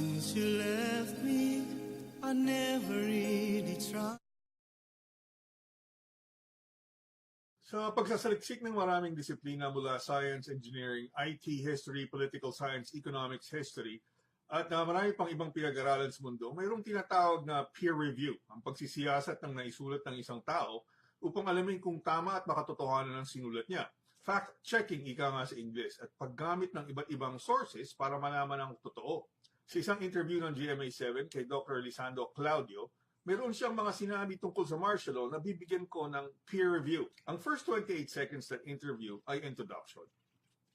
Since you left me, I never really tried. Sa pagsasaliksik ng maraming disiplina mula science, engineering, IT, history, political science, economics, history, at marami pang ibang pinag-aralan sa mundo, mayroong tinatawag na peer review, ang pagsisiyasat ng naisulat ng isang tao upang alamin kung tama at makatotohanan ang sinulat niya. Fact-checking, ika nga sa English, at paggamit ng iba't ibang sources para malaman ang totoo. Sa isang interview ng GMA7 kay Dr. Lisandro Claudio, meron siyang mga sinabi tungkol sa martial law na bibigyan ko ng peer review. Ang first 28 seconds ng interview ay introduction.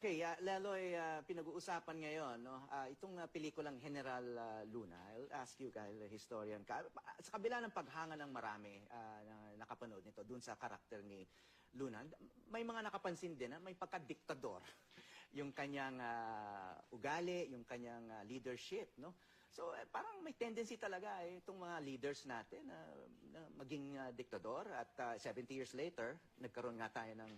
Okay, Leloy, pinag-uusapan ngayon, no? Itong pelikulang General Luna. I'll ask you, Kyle, historian ka. Sa kabila ng paghanga ng marami na nakapanood nito dun sa karakter ni Luna, may mga nakapansin din na may pagka-diktador yung kanyang ugali, yung kanyang leadership, no? So, parang may tendency talaga itong mga leaders natin na maging diktador. At 70 years later, nagkaroon nga tayo ng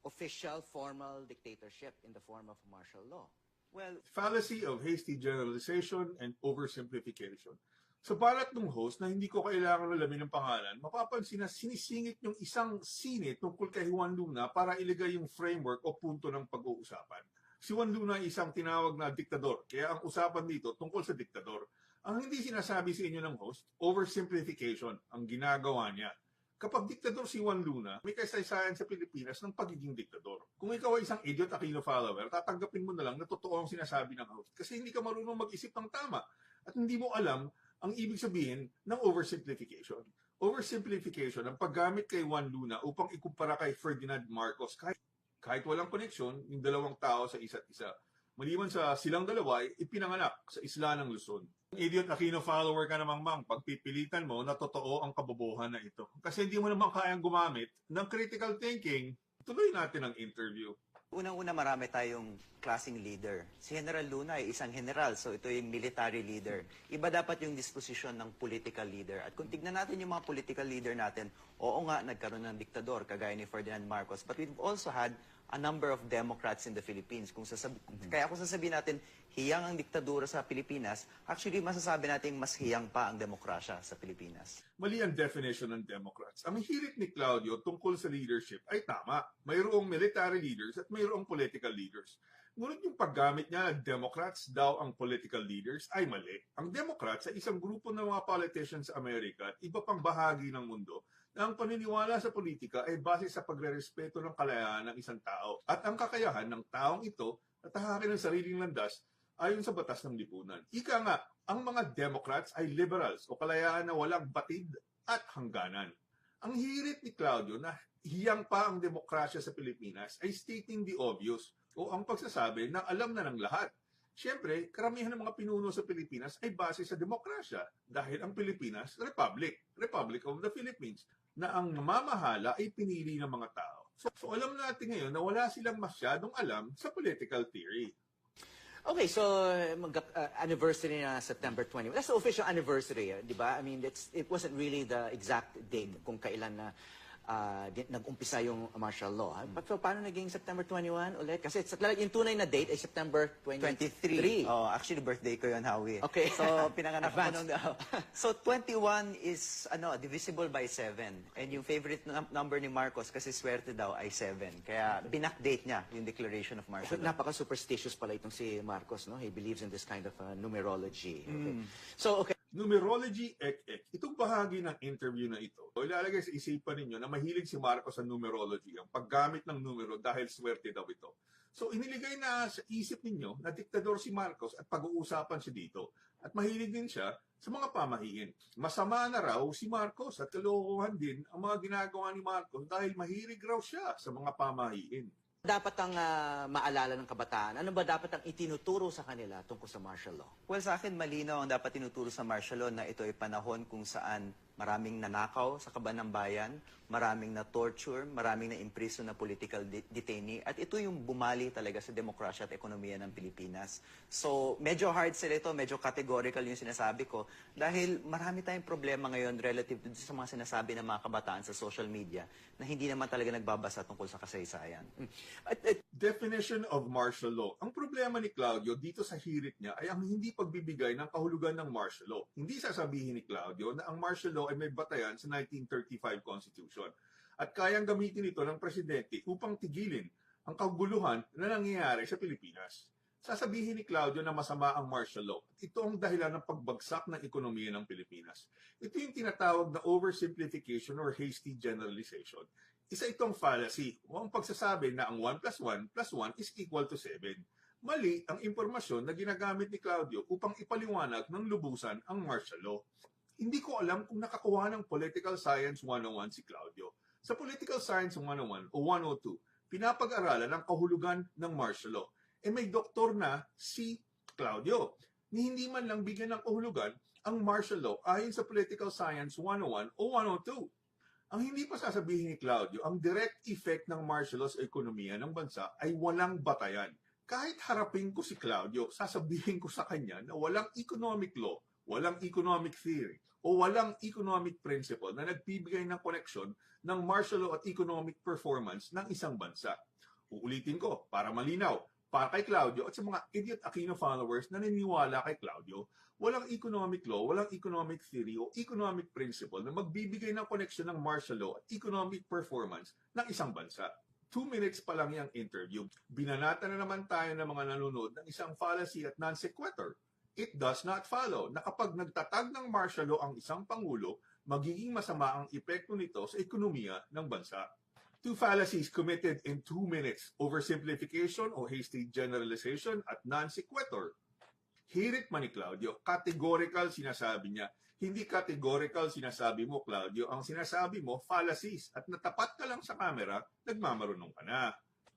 official, formal dictatorship in the form of martial law. Well, Fallacy of hasty generalization and oversimplification. Sa balat ng host na hindi ko kailangan alamin ng pangalan, mapapansin na sinisingit yung isang sine tungkol kay Juan Luna para ilagay yung framework o punto ng pag-uusapan. Si Juan Luna ay isang tinawag na diktador, kaya ang usapan dito tungkol sa diktador. Ang hindi sinasabi sa inyo ng host, oversimplification ang ginagawa niya. Kapag diktador si Juan Luna, may kasaysayan sa Pilipinas ng pagiging diktador. Kung ikaw ay isang idiot Aquino follower, tatanggapin mo na lang na totoo ang sinasabi ng host kasi hindi ka marunong mag-isip ng tama at hindi mo alam ang ibig sabihin ng oversimplification. Oversimplification ang paggamit kay Juan Luna upang ikumpara kay Ferdinand Marcos kahit walang koneksyon yung dalawang tao sa isa't isa. Maliban sa silang dalawa ay ipinanganak sa isla ng Luzon. Idiot Aquino follower ka namang mang, pagpipilitan mo na totoo ang kabobohan na ito. Kasi hindi mo naman kayang gumamit ng critical thinking, tuloy natin ang interview. unang-una marami tayong klaseng leader. Si General Luna ay isang general, so ito yung military leader. Iba dapat yung disposisyon ng political leader. At kung tignan natin yung mga political leader natin, oo nga, nagkaroon ng diktador, kagaya ni Ferdinand Marcos. But we've also had a number of Democrats in the Philippines. Kaya kung sasabihin natin, hiyang ang diktadura sa Pilipinas, actually masasabi natin mas hiyang pa ang demokrasya sa Pilipinas. Mali ang definition ng Democrats. Ang hirit ni Claudio tungkol sa leadership ay tama. Mayroong military leaders at mayroong political leaders. Ngunit yung paggamit niya na Democrats daw ang political leaders ay mali. Ang Democrats ay isang grupo ng mga politicians sa Amerika at iba pang bahagi ng mundo na ang paniniwala sa politika ay base sa pagrerespeto ng kalayaan ng isang tao at ang kakayahan ng taong ito na tahakin ang sariling landas ayon sa batas ng lipunan. Ika nga, ang mga Democrats ay liberals o kalayaan na walang batid at hangganan. Ang hirit ni Claudio na hiyang pa ang demokrasya sa Pilipinas ay stating the obvious o ang pagsasabi na alam na ng lahat. Siyempre, karamihan ng mga pinuno sa Pilipinas ay base sa demokrasya dahil ang Pilipinas, Republic of the Philippines, na ang namamahala ay pinili ng mga tao. So alam natin ngayon na wala silang masyadong alam sa political theory. Okay, so anniversary na September 21. That's the official anniversary, di ba? I mean, it wasn't really the exact date kung kailan na nag-umpisa yung martial law. But so, paano naging September 21 ulit? Kasi yung tunay na date ay September 23. Oh, actually, birthday ko yun, Howie. Okay. So, pinanganak ko nung... So, 21 is, divisible by 7. And yung favorite number ni Marcos, kasi swerte daw, ay 7. Kaya, binakdate niya yung declaration of martial law. Napaka-superstitious pala itong si Marcos, no? He believes in this kind of numerology. Okay. So, okay. Numerology, ek. Itong bahagi ng interview na ito, ilalagay sa isipan ninyo na mahilig si Marcos sa numerology, ang paggamit ng numero dahil swerte daw ito. So iniligay na sa isip ninyo na diktador si Marcos at pag-uusapan siya dito. At mahilig din siya sa mga pamahiin. Masama na raw si Marcos at kalokohan din ang mga ginagawa ni Marcos dahil mahilig raw siya sa mga pamahiin. Dapat ang maalala ng kabataan? Ano ba dapat ang itinuturo sa kanila tungkol sa martial law? Well, sa akin, malinaw ang dapat tinuturo sa martial law na ito ay panahon kung saan Maraming nanakaw sa kaban ng bayan, maraming na-torture, maraming na-imprison na political detainee. At ito yung bumali talaga sa demokrasya at ekonomiya ng Pilipinas. So, medyo hard sila ito, medyo categorical yung sinasabi ko. Dahil marami tayong problema ngayon relative to sa mga sinasabi ng mga kabataan sa social media na hindi naman talaga nagbabasa tungkol sa kasaysayan. Definition of martial law. Ang problema ni Claudio dito sa hirit niya ay ang hindi pagbibigay ng kahulugan ng martial law. Hindi sasabihin ni Claudio na ang martial law ay may batayan sa 1935 Constitution at kayang gamitin ito ng presidente upang tigilin ang kaguluhan na nangyayari sa Pilipinas. Sasabihin ni Claudio na masama ang martial law at ito ang dahilan ng pagbagsak ng ekonomiya ng Pilipinas. Ito yung tinatawag na oversimplification or hasty generalization. Isa itong fallacy o ang pagsasabi na ang 1 plus 1 plus 1 is equal to 7. Mali ang impormasyon na ginagamit ni Claudio upang ipaliwanag ng lubusan ang martial law. Hindi ko alam kung nakakuha ng Political Science 101 si Claudio. Sa Political Science 101 o 102, pinapag-aralan ang kahulugan ng martial law. May doktor na si Claudio ni hindi man lang bigyan ng kahulugan ang martial law ayon sa Political Science 101 o 102. Ang hindi pa sasabihin ni Claudio, ang direct effect ng martial law sa ekonomiya ng bansa ay walang batayan. Kahit harapin ko si Claudio, sasabihin ko sa kanya na walang economic law, walang economic theory, o walang economic principle na nagbibigay ng koneksyon ng martial law at economic performance ng isang bansa. Uulitin ko, para malinaw, para kay Claudio at sa mga Idiot Aquino followers na naniniwala kay Claudio, walang economic law, walang economic theory o economic principle na magbibigay ng koneksyon ng martial law at economic performance ng isang bansa. 2 minutes pa lang yung interview. Binanata na naman tayo ng mga nanonood ng isang fallacy at non sequitur. It does not follow na kapag nagtatag ng martial law ang isang pangulo, magiging masama ang epekto nito sa ekonomiya ng bansa. 2 fallacies committed in 2 minutes, oversimplification o hasty generalization at non sequitur. Hirit man ni Claudio, categorical sinasabi niya. Hindi categorical sinasabi mo, Claudio. Ang sinasabi mo, fallacies. At natapat ka lang sa camera, nagmamarunong ka na.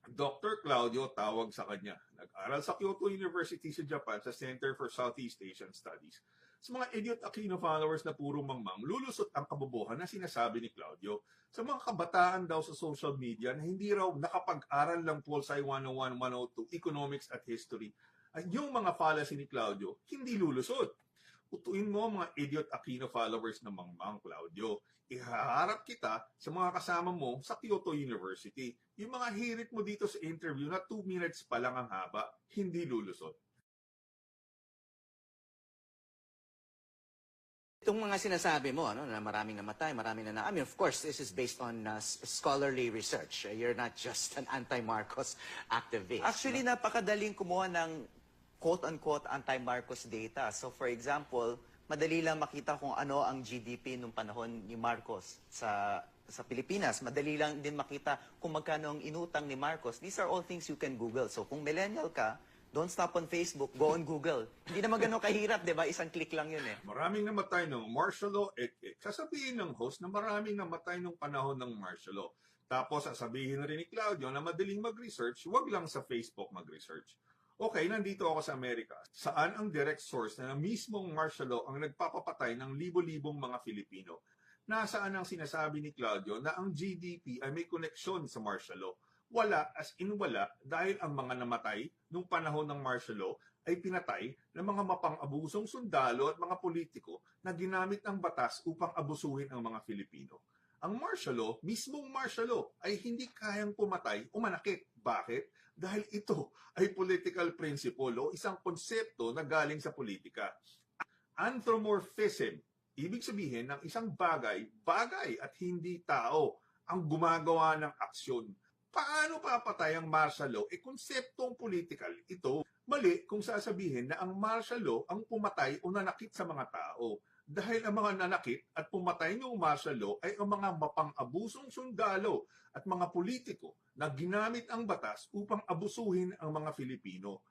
Dr. Claudio tawag sa kanya. Nag-aral sa Kyoto University sa Japan sa Center for Southeast Asian Studies. Sa mga Idiot Aquino followers na puro mangmang, lulusot ang kabobohan na sinasabi ni Claudio. Sa mga kabataan daw sa social media na hindi raw nakapag-aral ng Pol-Sci 101, 102, Economics at History, ay yung mga fallacy ni Claudio, hindi lulusot. Utuin mo mga Idiot Aquino followers na mangmang, Claudio. Ihaharap kita sa mga kasama mo sa Kyoto University. Yung mga hirit mo dito sa interview na 2 minutes pa lang ang haba, hindi lulusot. Itong mga sinasabi mo, ano, na maraming namatay, maraming I mean, of course, this is based on scholarly research. You're not just an anti-Marcos activist. Actually, napakadaling kumuha ng quote-unquote anti-Marcos data. So, for example, madali lang makita kung ano ang GDP nung panahon ni Marcos sa Pilipinas. Madali lang din makita kung magkano ang inutang ni Marcos. These are all things you can Google. So, kung millennial ka, don't stop on Facebook, go on Google. Hindi naman ganun kahirap, di ba? Isang click lang yun eh. Maraming namatay ng martial law, sasabihin ng host na maraming namatay nung panahon ng martial law. Tapos sasabihin na rin ni Claudio na madaling mag-research, wag lang sa Facebook mag-research. Okay, nandito ako sa Amerika. Saan ang direct source na mismong martial law ang nagpapapatay ng libo-libong mga Filipino? Nasaan ang sinasabi ni Claudio na ang GDP ay may koneksyon sa martial law? Wala, as in wala, dahil ang mga namatay nung panahon ng martial law ay pinatay ng mga mapang-abusong sundalo at mga politiko na ginamit ang batas upang abusuhin ang mga Filipino. Ang martial law, mismong martial law, ay hindi kayang pumatay o manakit. Bakit? Dahil ito ay political principle o isang konsepto na galing sa politika. Anthropomorphism, ibig sabihin ng isang bagay at hindi tao ang gumagawa ng aksyon. Paano papatay ang martial law? Konseptong political ito. Mali kung sasabihin na ang martial law ang pumatay o nanakit sa mga tao. Dahil ang mga nanakit at pumatay ng martial law ay ang mga mapang-abusong sundalo at mga politiko na ginamit ang batas upang abusuhin ang mga Filipino.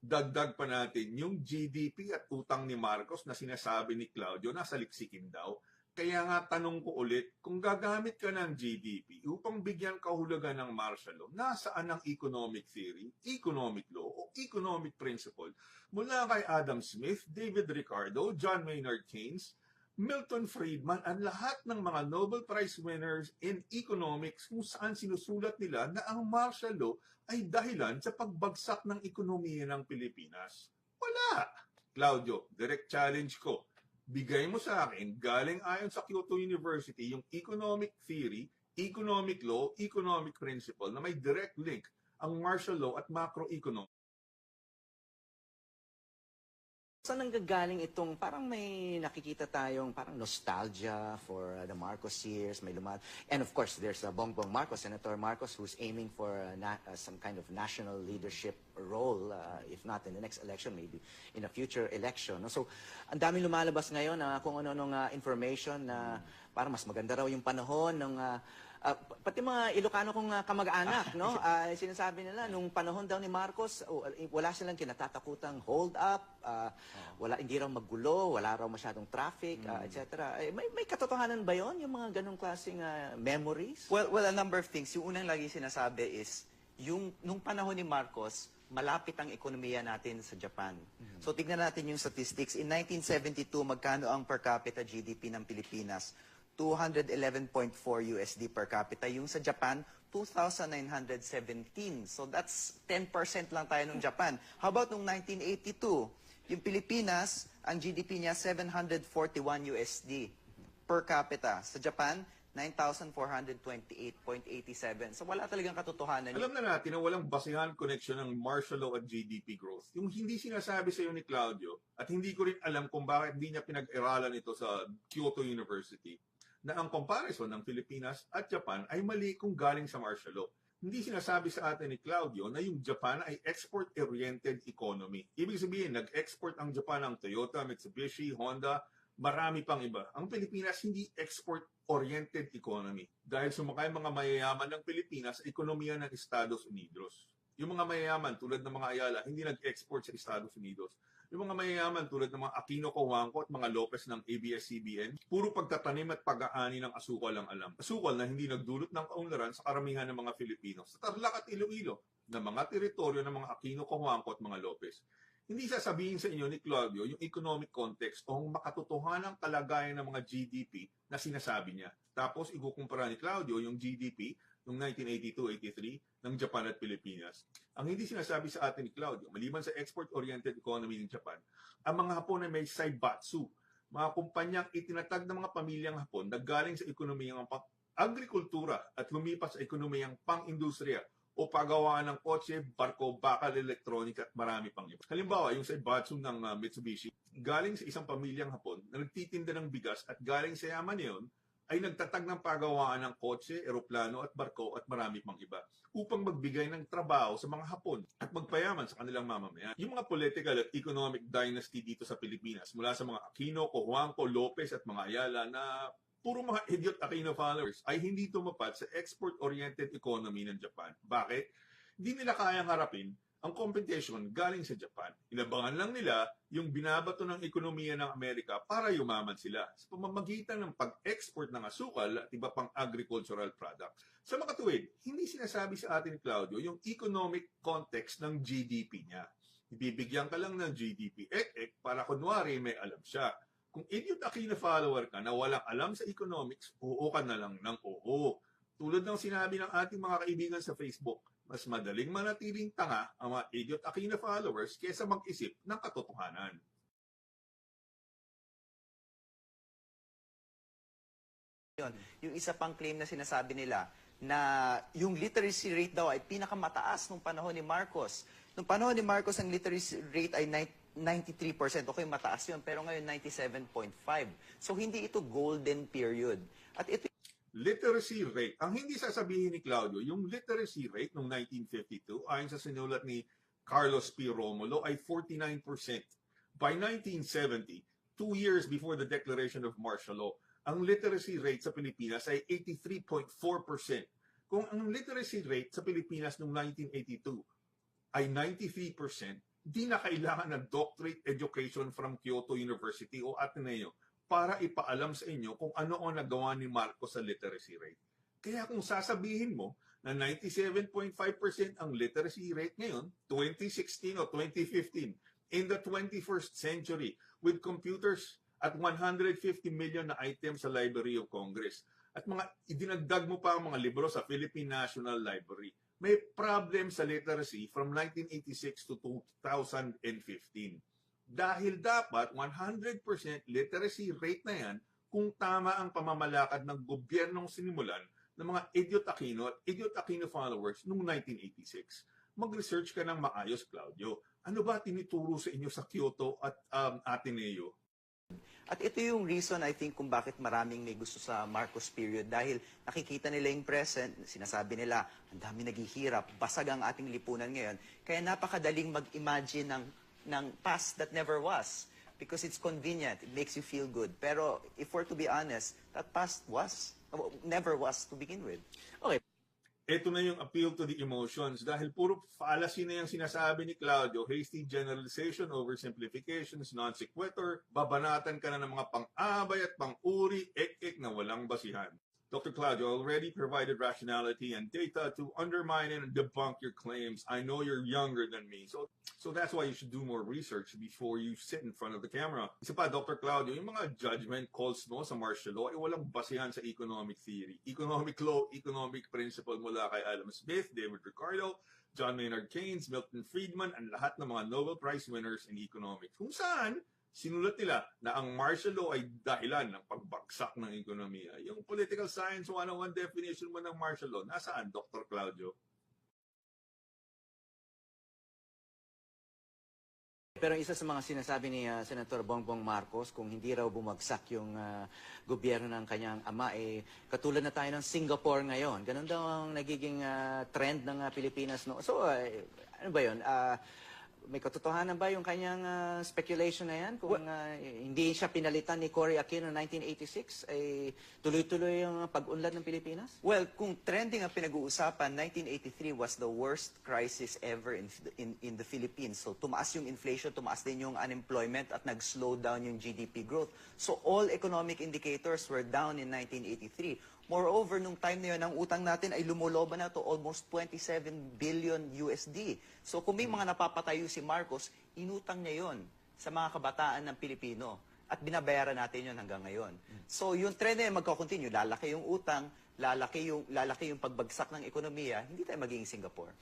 Dagdag pa natin yung GDP at utang ni Marcos na sinasabi ni Claudio na saliksikin daw. Kaya nga tanong ko ulit, kung gagamit ka ng GDP upang bigyan kahulugan ng martial law, nasaan ang economic theory, economic law, o economic principle mula kay Adam Smith, David Ricardo, John Maynard Keynes, Milton Friedman, ang lahat ng mga Nobel Prize winners in economics kung saan sinusulat nila na ang martial law ay dahilan sa pagbagsak ng ekonomiya ng Pilipinas. Wala! Claudio, direct challenge ko. Bigay mo sa akin, galing ayon sa Kyoto University, yung economic theory, economic law, economic principle na may direct link ang martial law at macroeconomics. Saan nanggagaling itong, parang may nakikita tayong parang nostalgia for the Marcos years, may lumal. And of course, there's Bongbong Marcos, Senator Marcos, who's aiming for some kind of national leadership role, if not in the next election, maybe in a future election. No? So, ang daming lumalabas ngayon na kung ano-anong information na parang mas maganda raw yung panahon ng pati mga Ilocano kong kamag-anak, no? Sinasabi nila, nung panahon daw ni Marcos, wala silang kinatatakutang hold up, hindi raw maggulo, wala raw masyadong traffic, etc. May katotohanan ba yon yung mga ganong klaseng memories? Well, a number of things. Yung unang lagi sinasabi is, nung panahon ni Marcos, malapit ang ekonomiya natin sa Japan. So tignan natin yung statistics. In 1972, magkano ang per capita GDP ng Pilipinas? 211.4 USD per capita. Yung sa Japan, 2,917. So that's 10% lang tayo ng Japan. How about nung 1982? Yung Pilipinas, ang GDP niya 741 USD per capita. Sa Japan, 9,428.87. So wala talagang katotohanan. Alam na natin na walang basihan connection ng martial law at GDP growth. Yung hindi sinasabi sa iyo ni Claudio, at hindi ko rin alam kung bakit hindi niya pinag-aralan ito sa Kyoto University, na ang comparison ng Pilipinas at Japan ay mali kung galing sa martial law. Hindi sinasabi sa atin ni Claudio na yung Japan ay export-oriented economy. Ibig sabihin, nag-export ang Japan ng Toyota, Mitsubishi, Honda, marami pang iba. Ang Pilipinas hindi export-oriented economy dahil sumakay mga mayayaman ng Pilipinas sa ekonomiya ng Estados Unidos. Yung mga mayayaman tulad ng mga Ayala hindi nag-export sa Estados Unidos. Yung mga mayayaman tulad ng mga Aquino Cojuangco at mga Lopez ng ABS-CBN, puro pagtatanim at pag-aani ng asukal ang alam. Asukal na hindi nagdulot ng kaunlaran sa karamihan ng mga Filipino. Sa Tarlac at Iloilo, na mga teritoryo ng mga Aquino Cojuangco at mga Lopez. Hindi sasabihin sa inyo ni Claudio yung economic context o makatotohanang kalagayan ng mga GDP na sinasabi niya. Tapos ikukumpara ni Claudio yung GDP noong 1982-83 ng Japan at Pilipinas. Ang hindi sinasabi sa atin ni Claudio, maliban sa export-oriented economy ng Japan, ang mga Hapon ay may saibatsu, mga kumpanyang itinatag ng mga pamilyang Hapon na galing sa ekonomiyang agrikultura at lumipas sa ekonomiyang pang-industriya o paggawaan ng kotse, barko, bakal, elektronika at marami pang iba. Halimbawa, yung Saibatsu ng Mitsubishi, galing sa isang pamilyang Hapon na nagtitinda ng bigas at galing sa yaman niyon ay nagtatag ng paggawaan ng kotse, eroplano at barko at marami pang iba upang magbigay ng trabaho sa mga Hapon at magpayaman sa kanilang mamamayan. Yung mga political at economic dynasty dito sa Pilipinas mula sa mga Aquino, Cojuangco, Lopez at mga Ayala na puro mga idiot Aquino followers ay hindi tumapat sa export-oriented economy ng Japan. Bakit? Hindi nila kayang harapin ang competition galing sa Japan. Inabangan lang nila yung binabato ng ekonomiya ng Amerika para yumaman sila sa pamamagitan ng pag-export ng asukal at iba pang agricultural products. Sa makatuwid, hindi sinasabi sa atin ni Claudio yung economic context ng GDP niya. Ibibigyan ka lang ng GDP para kunwari may alam siya. Kung idiot Aquino follower ka na walang alam sa economics, oo ka na lang ng oo. Tulad ng sinabi ng ating mga kaibigan sa Facebook, mas madaling manatiling tanga ang mga idiot Aquino followers kaysa mag-isip ng katotohanan. Yung isa pang claim na sinasabi nila na yung literacy rate daw ay pinakamataas nung panahon ni Marcos. Nung panahon ni Marcos, ang literacy rate ay 93%. Okay, mataas yun. Pero ngayon, 97.5%. So, hindi ito golden period. At ito Literacy rate. Ang hindi sasabihin ni Claudio, yung literacy rate noong 1952, ayon sa sinulat ni Carlos P. Romulo, ay 49%. By 1970, 2 years before the declaration of martial law, ang literacy rate sa Pilipinas ay 83.4%. Kung ang literacy rate sa Pilipinas noong 1982 ay 93%, di na kailangan ng doctorate education from Kyoto University o Ateneo para ipaalam sa inyo kung ano ang nagawa ni Marcos sa literacy rate. Kaya kung sasabihin mo na 97.5% ang literacy rate ngayon, 2016 o 2015, in the 21st century, with computers at 150 million na items sa Library of Congress. At mga idinagdag mo pa ang mga libro sa Philippine National Library. May problem sa literacy from 1986 to 2015. Dahil dapat 100% literacy rate na yan kung tama ang pamamalakad ng gobyernong sinimulan ng mga Idiot Aquino at Idiot Aquino followers noong 1986. Mag-research ka ng maayos, Claudio. Ano ba tinuturo sa inyo sa Kyoto at Ateneo? At ito yung reason, I think, kung bakit maraming may gusto sa Marcos period. Dahil nakikita nila yung present, sinasabi nila, ang dami naghihirap, basag ang ating lipunan ngayon. Kaya napakadaling mag-imagine ng past that never was. Because it's convenient, it makes you feel good. Pero if we're to be honest, that past never was to begin with. Okay. Ito na yung appeal to the emotions dahil puro fallacy na yung sinasabi ni Claudio, hasty generalization, oversimplifications, non sequitur, babanatan ka na ng mga pang-abay at pang-uri, ek-ek na walang basihan. Dr. Claudio already provided rationality and data to undermine and debunk your claims. I know you're younger than me, so that's why you should do more research before you sit in front of the camera. Isa pa, Dr. Claudio, yung mga judgment calls mo sa martial law ay walang basihan sa economic theory. Economic law, economic principle mula kay Adam Smith, David Ricardo, John Maynard Keynes, Milton Friedman, ang lahat ng mga Nobel Prize winners in economics. Kung saan, sinulat nila na ang martial law ay dahilan ng pagbagsak ng ekonomiya. Yung political science 101 definition mo ng martial law, nasaan, Dr. Claudio? Pero isa sa mga sinasabi ni Senator Bongbong Marcos, kung hindi raw bumagsak yung gobyerno ng kanyang ama, katulad na tayo ng Singapore ngayon. Ganun daw ang nagiging trend ng Pilipinas. No? So, ano ba yun? May katotohanan ba yung kanyang speculation na yan? Kung hindi siya pinalitan ni Cory Aquino noong 1986, ay tuloy-tuloy yung pag-unlad ng Pilipinas? Well, kung trending ang pinag-uusapan, 1983 was the worst crisis ever in the Philippines. So tumaas yung inflation, tumaas din yung unemployment at nag-slow down yung GDP growth. So all economic indicators were down in 1983. Moreover, nung time na yun, ang utang natin ay lumuloban na to almost 27 billion USD. So kung may mga napapatayo si Marcos, inutang niya yon sa mga kabataan ng Pilipino. At binabayaran natin yon hanggang ngayon. So yung trend na yun magkakontinue, lalaki yung utang, lalaki yung pagbagsak ng ekonomiya, hindi tayo magiging Singapore.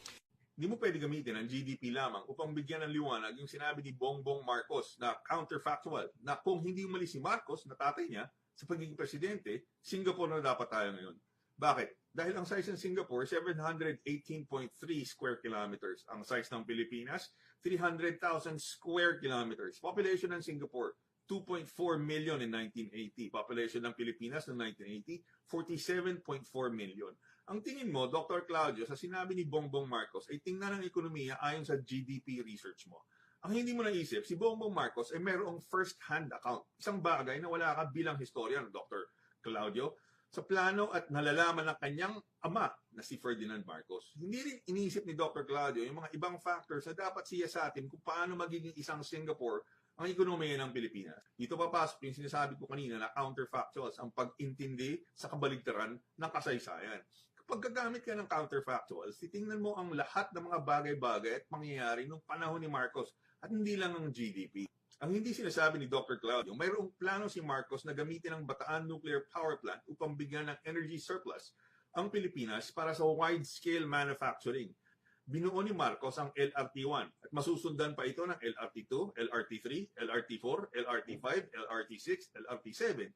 Hindi mo pwede gamitin ang GDP lamang upang bigyan ng liwanag yung sinabi ni Bongbong Marcos na counterfactual na kung hindi umalis si Marcos na tatay niya sa pagiging presidente, Singapore na dapat tayo ngayon. Bakit? Dahil ang size ng Singapore, 718.3 square kilometers. Ang size ng Pilipinas, 300,000 square kilometers. Population ng Singapore, 2.4 million in 1980. Population ng Pilipinas noong 1980, 47.4 million. Ang tingin mo, Dr. Claudio, sa sinabi ni Bongbong Marcos, ay tingnan ng ekonomiya ayon sa GDP research mo. Ang hindi mo naisip, si Bongbong Marcos ay mayroong first-hand account. Isang bagay na wala ka bilang historian, Dr. Claudio, sa plano at nalalaman ng kanyang ama na si Ferdinand Marcos. Hindi rin iniisip ni Dr. Claudio yung mga ibang factors na dapat siya sa atin kung paano magiging isang Singapore ang ekonomiya ng Pilipinas. Dito papasok yung sinasabi ko kanina na counterfactuals, ang pag-intindi sa kabaligtaran ng kasaysayan. Kapag gagamit ka ng counterfactuals, titingnan mo ang lahat ng mga bagay-bagay at pangyayari nung panahon ni Marcos at hindi lang ang GDP. Ang hindi sinasabi ni Dr. Claudio, mayroong plano si Marcos na gamitin ang Bataan Nuclear Power Plant upang bigyan ng energy surplus ang Pilipinas para sa wide-scale manufacturing. Binuo ni Marcos ang LRT-1 at masusundan pa ito ng LRT-2, LRT-3, LRT-4, LRT-5, LRT-6, LRT-7.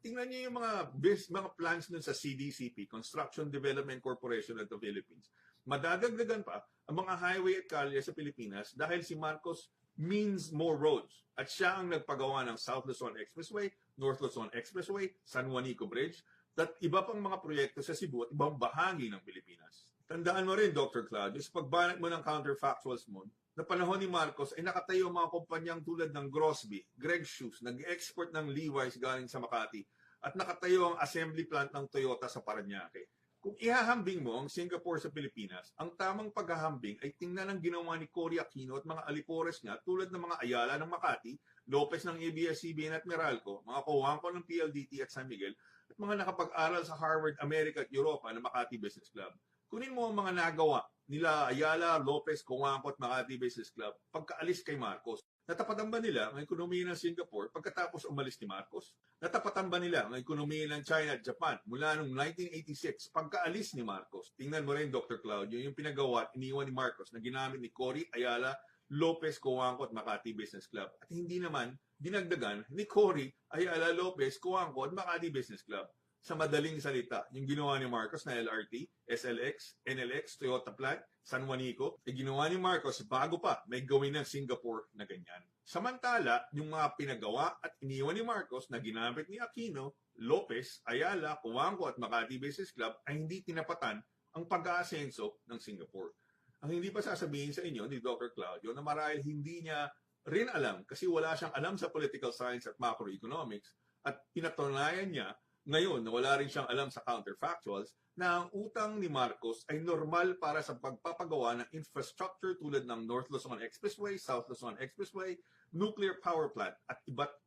Tingnan niyo yung mga plans nun sa CDCP, Construction Development Corporation of the Philippines. Madadagdagan pa ang mga highway at kalye sa Pilipinas dahil si Marcos means more roads. At siya ang nagpagawa ng South Luzon Expressway, North Luzon Expressway, San Juanico Bridge, at iba pang mga proyekto sa Cebu at ibang bahagi ng Pilipinas. Tandaan mo rin, Dr. Claudio, sa pagbanat mo ng counterfactuals mo, na panahon ni Marcos ay nakatayo mga kumpanyang tulad ng Grosby, Greg Shoes, nag-export ng Levi's galing sa Makati, at nakatayo ang assembly plant ng Toyota sa Parañaque. Kung ihahambing mo ang Singapore sa Pilipinas, ang tamang paghahambing ay tingnan ang ginawa ni Cory Aquino at mga alipores niya tulad ng mga Ayala ng Makati, Lopez ng ABS-CBN at Meralco, mga Cojuangco ng PLDT at San Miguel, at mga nakapag-aral sa Harvard, America at Europa na Makati Business Club. Kunin mo ang mga nagawa nila Ayala, Lopez, Cojuangco at Makati Business Club pagkaalis kay Marcos. Natapatan ba nila ang ekonomiya ng Singapore pagkatapos umalis ni Marcos? Natapatan ba nila ang ekonomiya ng China at Japan mula noong 1986 pagkaalis ni Marcos? Tingnan mo rin, Dr. Claudio, yung pinagawa at iniwan ni Marcos na ginamit ni Cory Ayala, Lopez, Cojuangco at Makati Business Club. At hindi naman dinagdagan ni Cory Ayala, Lopez, Cojuangco at Makati Business Club. Sa madaling salita, yung ginawa ni Marcos na LRT, SLX, NLX, Toyota Plant, San Juanico, ginawa ni Marcos bago pa may gawin ng Singapore na ganyan. Samantala, yung mga pinagawa at iniwan ni Marcos na ginamit ni Aquino, Lopez, Ayala, Cojuangco at Makati Business Club ay hindi tinapatan ang pag-aasenso ng Singapore. Ang hindi pa sasabihin sa inyo ni Dr. Claudio na marahil hindi niya rin alam kasi wala siyang alam sa political science at macroeconomics at pinatunayan niya ngayon na wala rin siyang alam sa counterfactuals na ang utang ni Marcos ay normal para sa pagpapagawa ng infrastructure tulad ng North Luzon Expressway, South Luzon Expressway, nuclear power plant at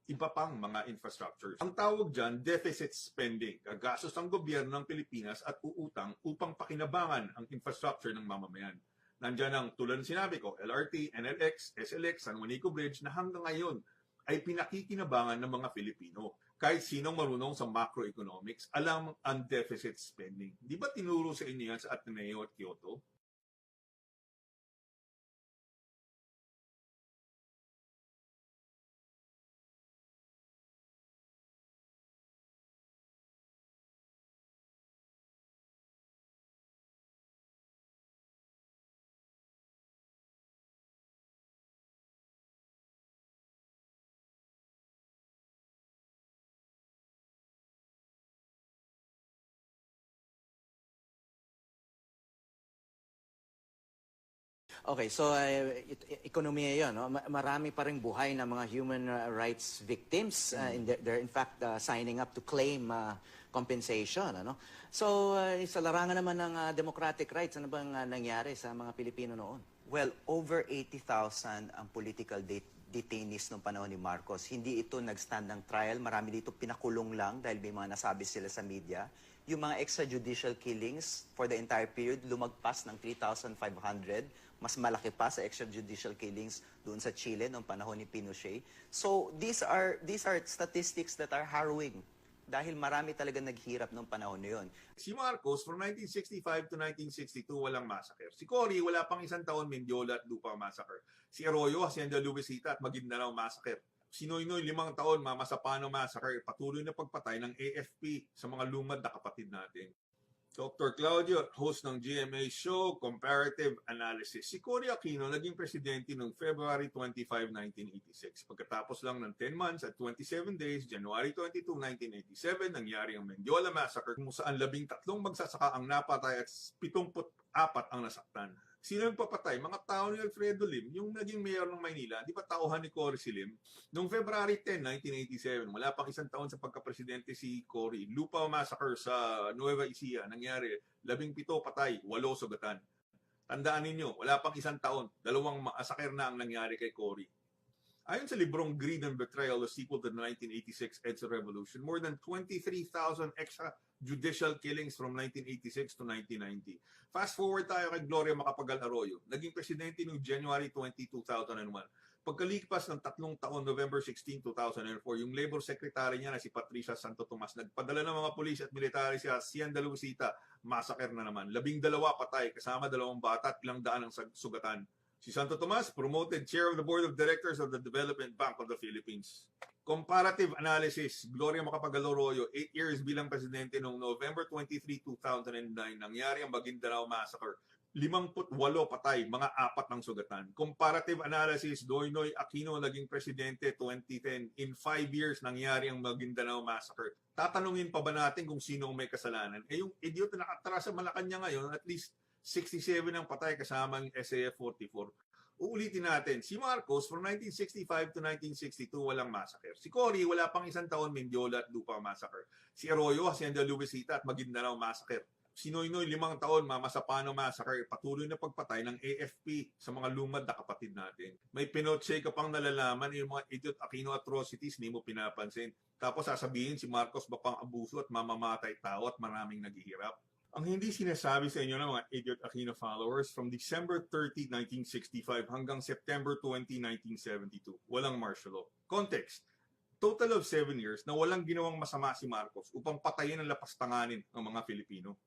iba pang mga infrastructures. Ang tawag dyan, deficit spending, gagastos ng gobyerno ng Pilipinas at uutang upang pakinabangan ang infrastructure ng mamamayan. Nandiyan ang tulad ng sinabi ko, LRT, NLX, SLX, San Juanico Bridge na hanggang ngayon ay pinakikinabangan ng mga Pilipino. Kahit sinong marunong sa macroeconomics, alam ang deficit spending. Di ba tinuro sa inyo yan sa Ateneo at Kyoto? Okay, so ekonomiya 'yon, no? Marami pa ring buhay na mga human rights victims they're in fact signing up to claim compensation, ano? So sa larangan naman ng democratic rights, ano bang nangyari sa mga Pilipino noon? Well, over 80,000 ang political detainees noong panahon ni Marcos. Hindi ito nag-stand ng trial. Marami dito pinakulong lang dahil may mga nasabi sila sa media. Yung mga extrajudicial killings for the entire period, lumagpas ng 3,500. Mas malaki pa sa extrajudicial killings doon sa Chile noong panahon ni Pinochet. So these are statistics that are harrowing dahil marami talaga naghirap noong panahon na yun. Si Marcos, from 1965 to 1962, walang massacre. Si Cory, wala pang isang taon, Mendiola at Lupa massacre. Si Arroyo, Hacienda Luisita at Maguindanao massacre. Si Noynoy, 5 taon, Mama Sapano massacre. Patuloy na pagpatay ng AFP sa mga lumad na kapatid natin. Dr. Claudio, host ng GMA show, Comparative Analysis. Si Cory Aquino naging presidente noong February 25, 1986. Pagkatapos lang ng 10 months at 27 days, January 22, 1987, nangyari ang Mendiola Massacre kung saan 13 magsasaka ang napatay at 74 ang nasaktan. Sino yung papatay? Mga tao ni Alfredo Lim, yung naging mayor ng Maynila. Di ba tauhan ni Cory si Lim? Noong February 10, 1987, wala pang isang taon sa pagkapresidente si Cory. Lupa Massacre sa Nueva Ecija. Nangyari, 17 patay, 8 sugatan. Tandaan ninyo, wala pang isang taon, 2 massacre na ang nangyari kay Cory. Ayon sa librong Greed and Betrayal, a sequel to the 1986 EDSA Revolution, more than 23,000 extrajudicial killings from 1986 to 1990. Fast forward tayo kay Gloria Macapagal Arroyo. Naging presidente noong January 20, 2001. Pagkalipas ng 3 taon, November 16, 2004, yung labor secretary niya na si Patricia Santo Tomas, nagpadala ng mga pulis at military sa Hacienda Luisita, massacre na naman. 12 patay, kasama 2 bata at 200 ang sugatan. Si Santo Tomas, promoted chair of the board of directors of the Development Bank of the Philippines. Comparative Analysis, Gloria Macapagal Arroyo, 8 years bilang presidente noong November 23, 2009, nangyari ang Maguindanao Massacre. 58 patay, mga 4 ang sugatan. Comparative Analysis, Noynoy Aquino naging presidente 2010. In 5 years, nangyari ang Maguindanao Massacre. Tatanungin pa ba natin kung sino may kasalanan? Yung idiot na nakatara sa Malacanang ngayon, at least 67 ang patay kasama ng SAF-44. Uulitin natin, si Marcos from 1965 to 1962 walang massacre. Si Cory wala pang isang taon, Mendiola at Lupa massacre. Si Arroyo, Hacienda Luisita at Maguindanao massacre. Si Noynoy 5 taon, Mama Sapano massacre. Patuloy na pagpatay ng AFP sa mga lumad na kapatid natin. May pinotse ka pang nalalaman yung mga idiot Aquino atrocities, hindi mo pinapansin. Tapos sasabihin si Marcos ba pang abuso at mamamatay tao at maraming naghihirap. Ang hindi sinasabi sa inyo ng mga Idiot Aquino followers, from December 30, 1965 hanggang September 20, 1972, walang martial law. Context, total of 7 years na walang ginawang masama si Marcos upang patayin ang lapastanganin ng mga Filipino.